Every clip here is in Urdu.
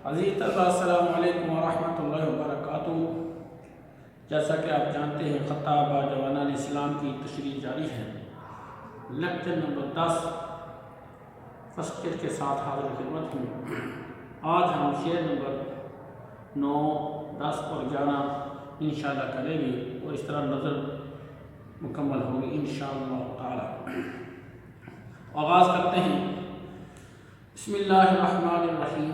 عزیز طلبہ السلام علیکم ورحمۃ اللہ وبرکاتہ۔ جیسا کہ آپ جانتے ہیں خطاب جوانان اسلام کی تشریح جاری ہے۔ لیکچر نمبر 10 فرسٹ ایئر کے ساتھ حاضر خدمت ہوں۔ آج ہم شعر نمبر 9، 10 اور 11 انشاءاللہ کریں گے اور اس طرح نظر مکمل ہوگی انشاءاللہ تعالی۔ آغاز کرتے ہیں۔ بسم اللہ الرحمن الرحیم۔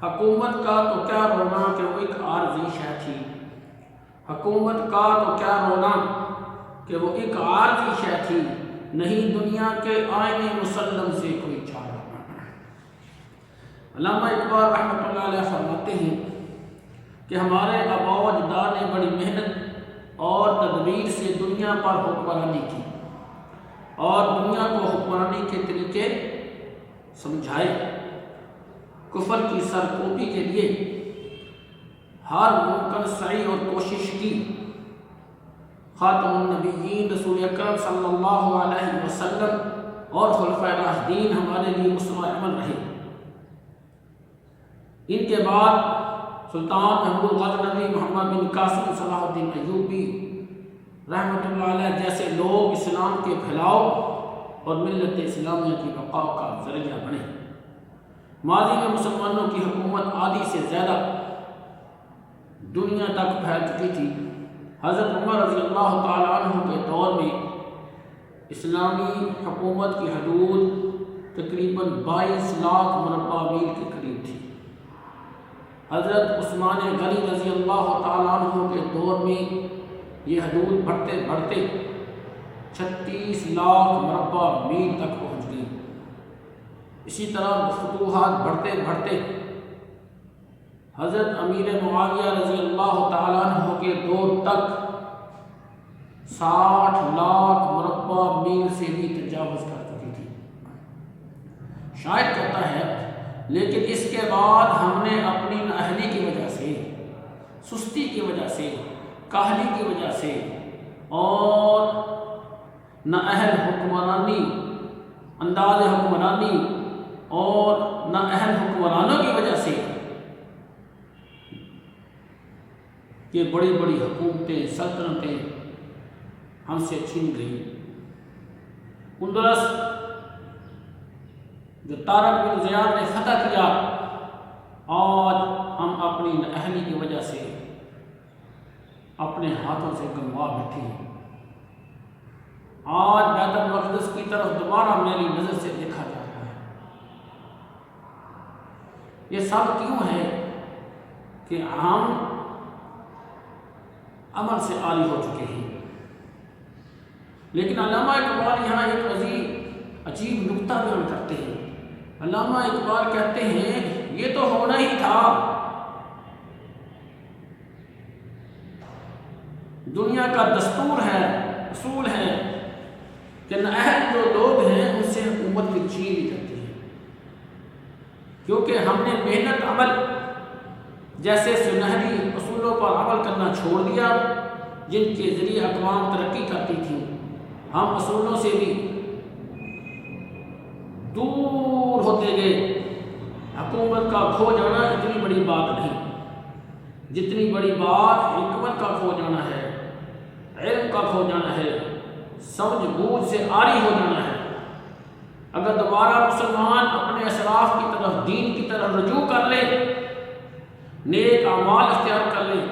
حکومت کا تو کیا رونا کہ وہ ایک عارضی شے تھی، حکومت کا تو کیا رونا کہ وہ ایک عارضی شے تھی، نہیں دنیا کے آئین مسلم سے کوئی چارہ۔ علامہ اقبال رحمۃ اللہ علیہ فرماتے ہیں کہ ہمارے آباء و اجداد نے بڑی محنت اور تدبیر سے دنیا پر حکمرانی کی اور دنیا کو حکمرانی کے طریقے سمجھائے۔ کفر کی سرکوبی کے لیے ہر ممکن سعی اور کوشش کی۔ خاتم النبیین رسول اکرم صلی اللہ علیہ وسلم اور خلفائے راشدین ہمارے لیے اسوہ عمل رہے۔ ان کے بعد سلطان محمود غزنوی، محمد بن قاسم صلاح الدین ایوبی رحمۃ اللہ علیہ جیسے لوگ اسلام کے پھیلاؤ اور ملت اسلامیہ کی بقا کا ذریعہ بنے۔ ماضی میں مسلمانوں کی حکومت آدھی سے زیادہ دنیا تک پھیل چکی تھی۔ حضرت عمر رضی اللہ تعالیٰ عنہ کے دور میں اسلامی حکومت کی حدود تقریباً 22 لاکھ مربع میل کے قریب تھی۔ حضرت عثمان غنی رضی اللہ تعالیٰ عنہ کے دور میں یہ حدود بڑھتے بڑھتے 36 لاکھ مربع میل تک پہنچ گئی۔ اسی طرح فتوحات بڑھتے بڑھتے حضرت امیر معاویہ رضی اللہ تعالیٰ عنہ کے دور تک 60 لاکھ مربع میل سے بھی تجاوز کر چکی تھی۔ شاید کہتا ہے لیکن اس کے بعد ہم نے اپنی نااہلی کی وجہ سے، سستی کی وجہ سے، کاہلی کی وجہ سے اور نااہل حکمرانی، انداز حکمرانی اور نااہل حکمرانوں کی وجہ سے یہ بڑی بڑی حکومتیں، سلطنتیں ہم سے چھین گئیں۔ اندلس جو طارق بن زیاد نے فتح کیا، آج ہم اپنی نااہلی کی وجہ سے اپنے ہاتھوں سے گنوا بیٹھے ہیں۔ آج بیت المقدس کی طرف دوبارہ میری نظر سے دیکھا جا رہا ہے۔ یہ سب کیوں ہے کہ ہم عمل سے عاری ہو چکے ہیں۔ لیکن علامہ اقبال یہاں ایک عجیب نکتہ بیان کرتے ہیں۔ علامہ اقبال کہتے ہیں یہ تو ہونا ہی تھا۔ دنیا کا دستور ہے، اصول ہے کہ نااہل جو لوگ ہیں ان سے حکومت کی چھین لی جاتی ہے، کیونکہ ہم نے محنت عمل جیسے سنہری اصولوں پر عمل کرنا چھوڑ دیا جن کے ذریعے اقوام ترقی کرتی تھی۔ ہم اصولوں سے بھی دور ہوتے گئے۔ حکومت کا کھو جانا اتنی بڑی بات نہیں، جتنی بڑی بات حکمت کا کھو جانا ہے، علم کا کھو جانا ہے، سمجھ بوجھ سے عاری ہو جانا ہے۔ اگر دوبارہ مسلمان اپنے اسلاف کی طرف، دین کی طرف رجوع کر لے، نیک اعمال اختیار کر لیں،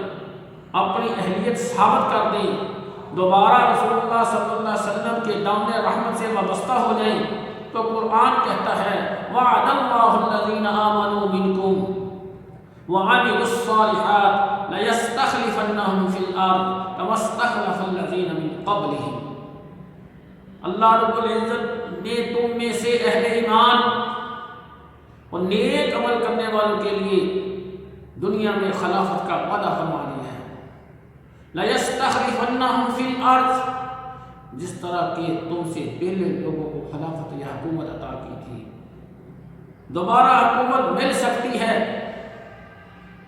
اپنی اہلیت ثابت کر دیں، دوبارہ رسول اللہ صلی اللہ علیہ وسلم کے دامن رحمت سے وابستہ ہو جائیں، تو قرآن کہتا ہے وعد اللہ الذین آمنوا منکم وعملوا الصالحات لیستخلفنہم فی الارض کما استخلف الذین من قبلہم۔ اللہ رب العزت نے تم میں سے اہل ایمان اور نیک عمل کرنے والوں کے لیے دنیا میں خلافت کا وعدہ فرما دیا ہے۔ لَيَسْتَخْلِفَنَّهُمْ فِي الْأَرْضِ، جس طرح کہ تم سے پہلے لوگوں کو خلافت یا حکومت عطا کی تھی۔ دوبارہ حکومت مل سکتی ہے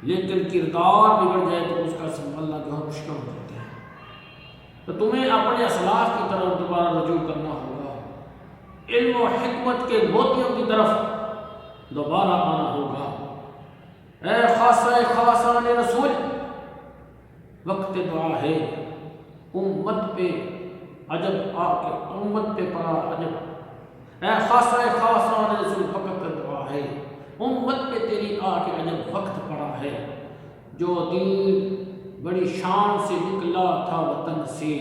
لیکن کردار بگڑ جائے تو اس کا سنبھلنا بہت مشکل ہو جاتا ہے۔ تو تمہیں اپنے اسلاف کی طرف دوبارہ رجوع کرنا ہوگا، علم و حکمت کے موتیوں کی طرف دوبارہ آنا ہوگا۔ اے خاصہ خاصان رسول، وقت دعا ہے، امت پہ عجب آ کے امت پہ پڑا عجب۔ اے خاصہ خاصان رسول، وقت دعا ہے، امت پہ تیری آ کے عجب وقت پڑا ہے۔ جو دین بڑی شان سے نکلا تھا وطن سے،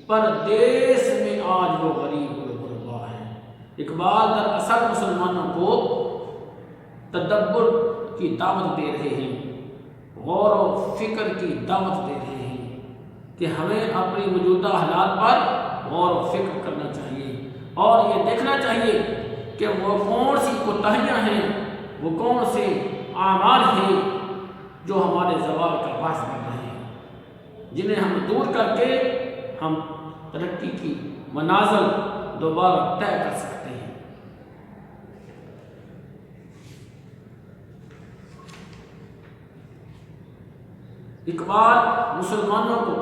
پردیس میں آج وہ غریب الغربا ہے۔ اقبال دراصل مسلمانوں کو تدبر کی دعوت دے رہے ہیں، غور و فکر کی دعوت دے رہے ہیں کہ ہمیں اپنی موجودہ حالات پر غور و فکر کرنا چاہیے اور یہ دیکھنا چاہیے کہ وہ کون سی کوتاہیاں ہیں، وہ کون سے اعمال ہیں جو ہمارے زوال کا باعث بن رہے ہیں، جنہیں ہم دور کر کے ہم ترقی کی منازل دوبارہ طے کر سکتے ہیں۔ اقبال مسلمانوں کو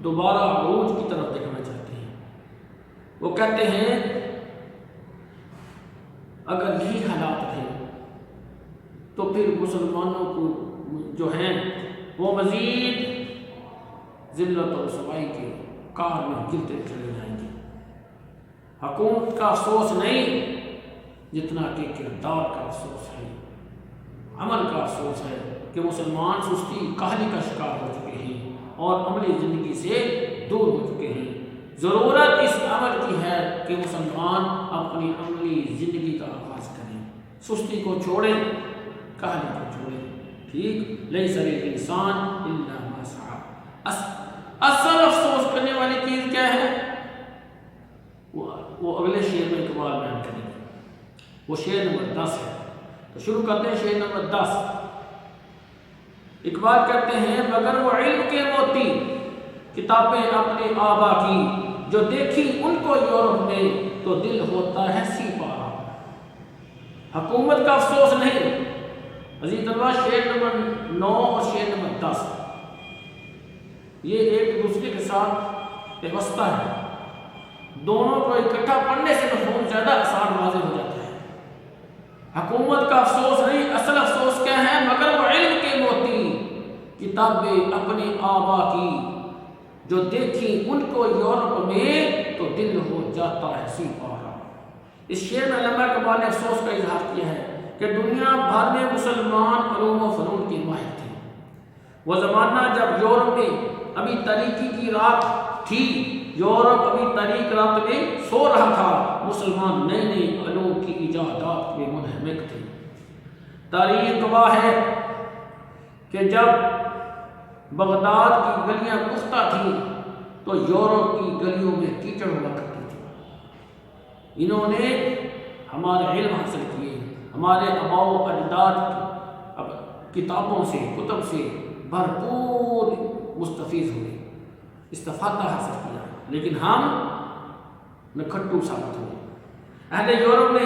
دوبارہ عروج کی طرف دیکھنا چاہتے ہیں۔ وہ کہتے ہیں اگر یہی حالات رہے تو پھر مسلمانوں کو جو ہیں وہ مزید ذلت و رسوائی کے کار میں گرتے چلے جائیں گے۔ حکومت کا افسوس نہیں جتنا کہ کردار کا افسوس ہے، عمل کا افسوس ہے کہ مسلمان سستی کاہلی کا شکار ہو چکے ہیں اور عملی زندگی سے دور ہو چکے ہیں۔ ضرورت اس عمل کی ہے کہ مسلمان اپنی عملی زندگی کا آغاز کریں، سستی کو چھوڑیں، کاہلی کو چھوڑیں۔ ٹھیک، لیس للانسان الا ما سعی۔ اصل افسوس کرنے والی چیز کیا ہے؟ وہ اگلے شعر میں اقبال بیان کریں گے، وہ شعر نمبر 10 ہے۔ تو شروع کرتے ہیں شعر نمبر 10۔ اقبال کہتے ہیں مگر وہ علم کے موتی کتابیں اپنے آبا کی، جو دیکھی ان کو یورپ میں تو دل ہوتا ہے سی پارا۔ حکومت کا افسوس نہیں۔ عزیز طلبہ، شعر نمبر 9 اور شعر نمبر 10 یہ ایک دوسرے کے ساتھ پیوستہ ہے، دونوں کو اکٹھا پڑھنے سے مفہوم زیادہ آسان واضح ہو جاتا ہے۔ حکومت کا افسوس نہیں، اصل افسوس کیا ہے؟ مگر وہ علم کے موتی کتابیں اپنے آبا کی، جو دیکھی ان کو یورپ میں تو دل ہو جاتا ہے سی پارا۔ اس شعر میں علامہ اقبال نے افسوس کا اظہار کیا ہے کہ دنیا بھر میں مسلمان علوم و فنون کے ماہر تھے۔ وہ زمانہ جب یورپ میں ابھی تاریکی کی رات تھی، یورپ ابھی تاریک رات میں سو رہا تھا، مسلمان نئے نئے علوم کی ایجادات میں منہمک تھے۔ تاریخ گواہ ہے کہ جب بغداد کی گلیاں پختہ تھیں تو یورپ کی گلیوں میں کیچڑ ہوا کرتی تھی۔ انہوں نے ہمارے علم حاصل کیے، ہمارے آباء و اجداد کی کتابوں سے، کتب سے بھرپور مستفیض ہوئے، استفادہ حاصل کیا، لیکن ہم نکھٹو ثابت ہوئے۔ اہل یورپ نے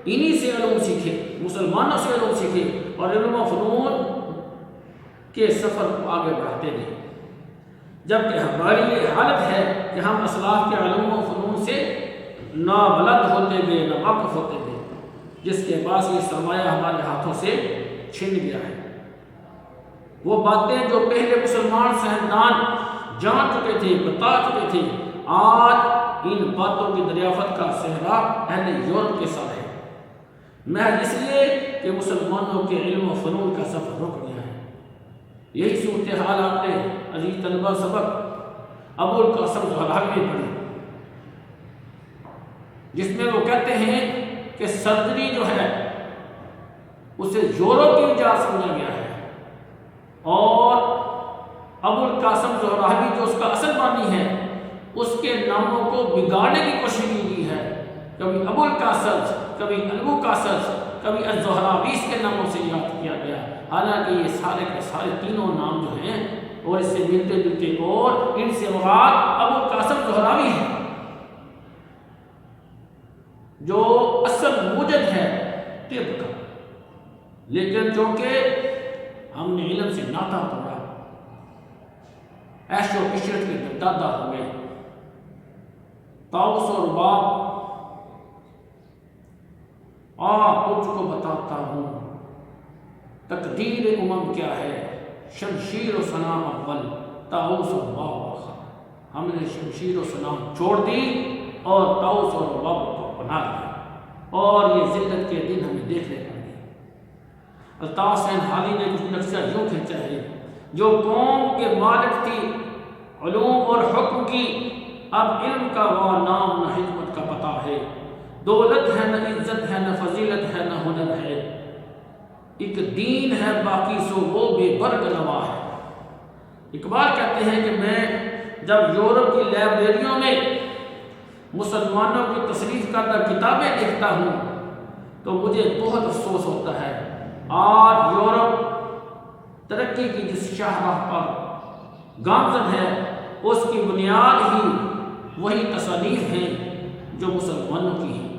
انہی سے علوم سیکھے، مسلمانوں سے علوم سیکھے اور علم و فنون کے سفر کو آگے بڑھاتے گئے، جبکہ ہماری یہ حالت ہے کہ ہم اسلاف کے علوم و فنون سے نابلد ہوتے گئے، ناواقف ہوتے گئے، جس کے پاس یہ سرمایہ ہمارے ہاتھوں سے چھن گیا ہے۔ وہ باتیں جو پہلے مسلمان سائنسدان جان چکے تھے، بتا چکے تھے، آج ان باتوں کی دریافت کا صحرا اہل یورپ کے ساتھ ہے، محض اس لیے کہ مسلمانوں کے علم و فنون کا سفر رک گیا ہے۔ یہی صورتحال آپ نے عزیز طلبہ سبق ابو القاسم زہراوی میں پڑھی، جس میں وہ کہتے ہیں کہ سرجری جو ہے اسے یورپ کی ایجاد سمجھا گیا ہے، اور ابو القاسم زہراوی جو اس کا اصل معنی ہے، اس کے ناموں کو بگاڑنے کی کوشش کی گئی ہے۔ کبھی ابو القاسم، کبھی البو قاسم، کبھی الزہراویس کے ناموں سے یاد کیا گیا، حالانکہ یہ سارے کے سارے تینوں نام جو ہیں اور اس سے ملتے جلتے اور ان سے مراد ابو القاسم زہراوی ہے، جو اصل موجد ہے طب کا، لیکن چونکہ ہم نے علم سے ناتا توڑا، عیش و عشرت کے گدادہ ہو گئے، طاؤس اور رباب تجھ کو بتاتا ہوں تقدیر امم کیا ہے، شمشیر و سنام اول طاؤس و رباب، ہم نے شمشیر و سنام چھوڑ دی اور طاؤس اور رباب کو بنا لیا، اور یہ ذلت کے دن ہمیں دیکھنے پڑے۔ الطاف حسین حالی نے کچھ نقشہ یوں کھینچا ہے، جو قوم کے مالک تھی علوم اور حکم کی، اب علم کا وہ نام نہ حکمت کا پتہ ہے، دولت ہے نہ عزت ہے نہ فضیلت ہے نہ ہنر ہے، ایک دین ہے باقی سو وہ بے برگ نوا ہے۔ اقبال کہتے ہیں کہ میں جب یورپ کی لائبریریوں میں مسلمانوں کی تصریف کردہ کتابیں دیکھتا ہوں تو مجھے بہت افسوس ہوتا ہے۔ آج یورپ ترقی کی جس شاہراہ پر گامزن ہے، اس کی بنیاد ہی وہی تصانیف ہیں جو مسلمانوں کی ہیں۔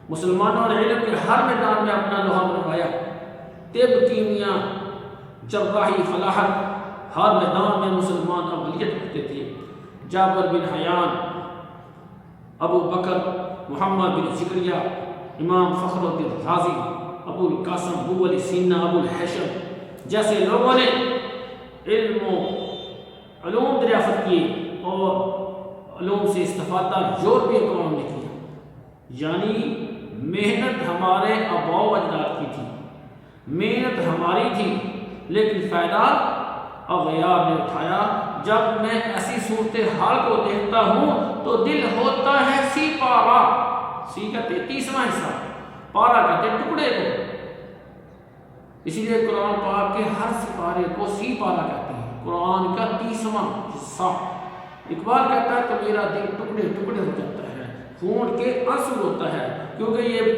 مسلمانوں نے علم کے ہر میدان میں اپنا لوہا منوایا، طب، کیمیا، جراحی، فلاحت، ہر میدان میں مسلمان اولویت رکھتے تھے۔ جابر بن حیان، ابو بکر محمد بن زکریا، امام فخر الدین رازی، ابو القاسم ابو علی سینا، ابو الحشم جیسے لوگوں نے علم و علوم دریافت کیے اور علوم سے استفادہ یورپی اقوام نے کیا۔ یعنی محنت ہمارے آباء و اجداد کی تھی، محنت ہماری تھی، لیکن فائدہ اغیار نے اٹھایا۔ جب میں ایسی صورتحال کو دیکھتا ہوں تو دل ہوتا ہے سی پارا، سی کہتے 30واں حصہ، پارا کہتے ٹکڑے کو، اسی لیے قرآن پاک کے ہر سپارے کو سی پارا کہتے ہیں، قرآن کا 30واں حصہ۔ اقبال کہتا ہے کہ میرا دل ٹکڑے ٹکڑے ہو جاتا ہے، خون کے آنسو ہوتا ہے، کیونکہ یہ